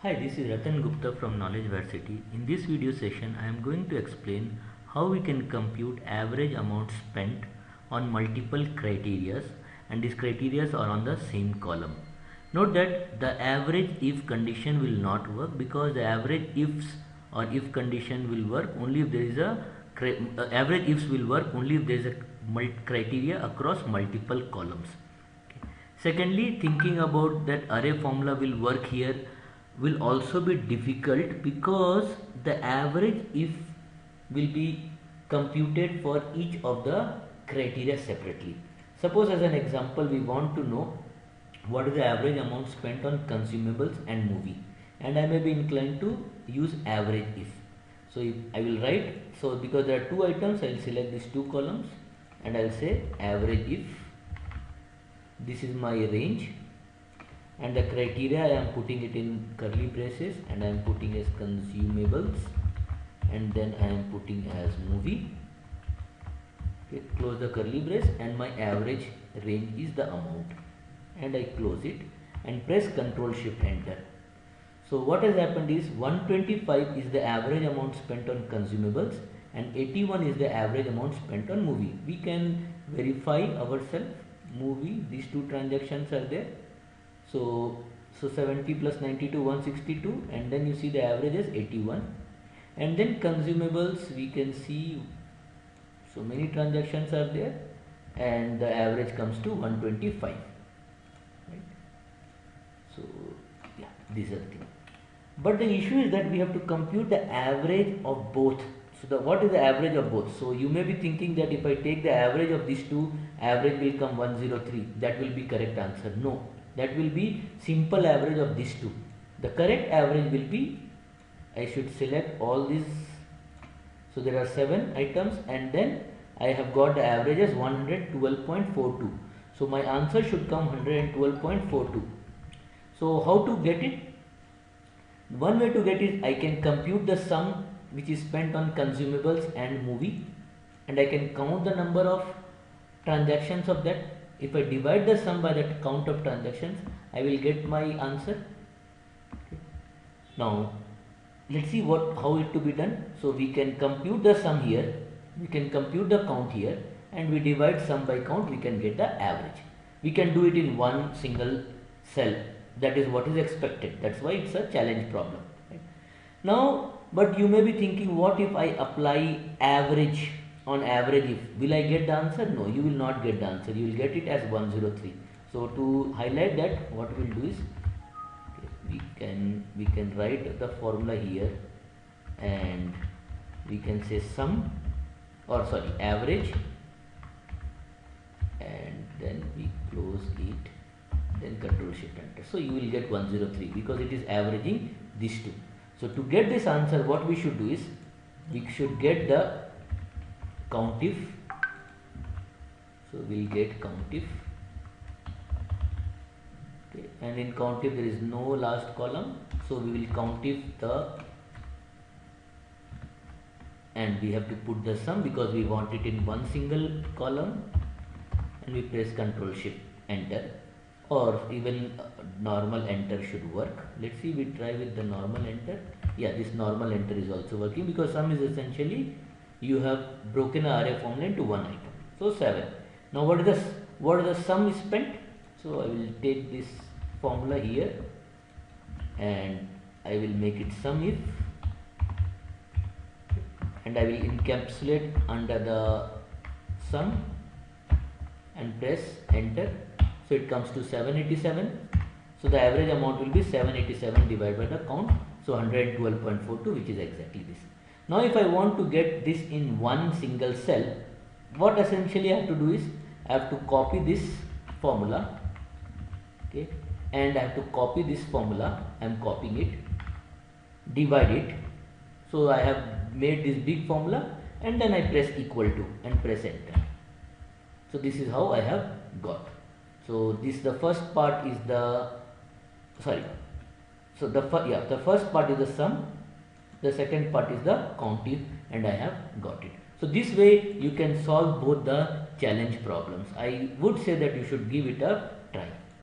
Hi, this is Ratan Gupta from Knowledge Varsity. In this video session, I am going to explain how we can compute average amount spent on multiple criterias, and these criterias are on the same column. Note that the average if condition will not work because the average ifs or if condition will work only if there is a average ifs will work only if there is a criteria across multiple columns. Secondly, thinking about that array formula will work here will also be difficult because the average if will be computed for each of the criteria separately. Suppose as an example we want to know what is the average amount spent on consumables and movie, and I may be inclined to use average if. So if I will write, so because there are two items, I will select these two columns and I will say average if. This is my range and the criteria I am putting it in curly braces and I am putting as consumables and then I am putting as movie. Okay, close the curly brace and my average range is the amount and I close it and press Ctrl Shift Enter. So what has happened is 125 is the average amount spent on consumables and 81 is the average amount spent on movie. We can verify ourselves. Movie, these two transactions are there, so 70 plus 92 162, and then you see the average is 81, and then consumables we can see so many transactions are there and the average comes to 125, right? So yeah, these are the things, but the issue is that we have to compute the average of both. So what is the average of both? So you may be thinking that if I take the average of these two, average will come 103. That will be correct answer. No, that will be simple average of these two. The correct average will be, I should select all these. So there are 7 items and then I have got the average as 112.42. So my answer should come 112.42. So how to get it? One way to get it, I can compute the sum which is spent on consumables and movie and I can count the number of transactions of that. If I divide the sum by the count of transactions, I will get my answer. Okay. Now let's see how it to be done. So we can compute the sum here, we can compute the count here, and we divide sum by count, we can get the average. We can do it in one single cell. That is what is expected. That's why it's a challenge problem. Right? Now, but you may be thinking, what if I apply average on average if? Will I get the answer? No, you will not get the answer. You will get it as 103. So to highlight that, what we'll do is, okay, we can write the formula here and we can say sum, or sorry, average, and then we close it, then Ctrl Shift Enter. So you will get 103 because it is averaging these two. So to get this answer, what we should do is, we should get the count if. So we will get count if. Okay, and in count if there is no last column, so we will count if the, and we have to put the sum because we want it in one single column, and we press Ctrl Shift Enter, or even normal enter should work. Let's see, we try with the normal enter. Yeah, this normal enter is also working because sum is essentially you have broken an array formula into one item. So 7. Now what is the sum is spent? So I will take this formula here and I will make it sum if, and I will encapsulate under the sum and press enter. So it comes to 787. So the average amount will be 787 divided by the count. So 112.42, which is exactly this. Now if I want to get this in one single cell, what essentially I have to do is, I have to copy this formula, okay, and I have to copy this formula, I am copying it, divide it. So I have made this big formula and then I press equal to and press enter. So this is how I have got. So this, the first part is the, sorry, so the first part is the sum, the second part is the count if, and I have got it. So this way you can solve both the challenge problems. I would say that you should give it a try.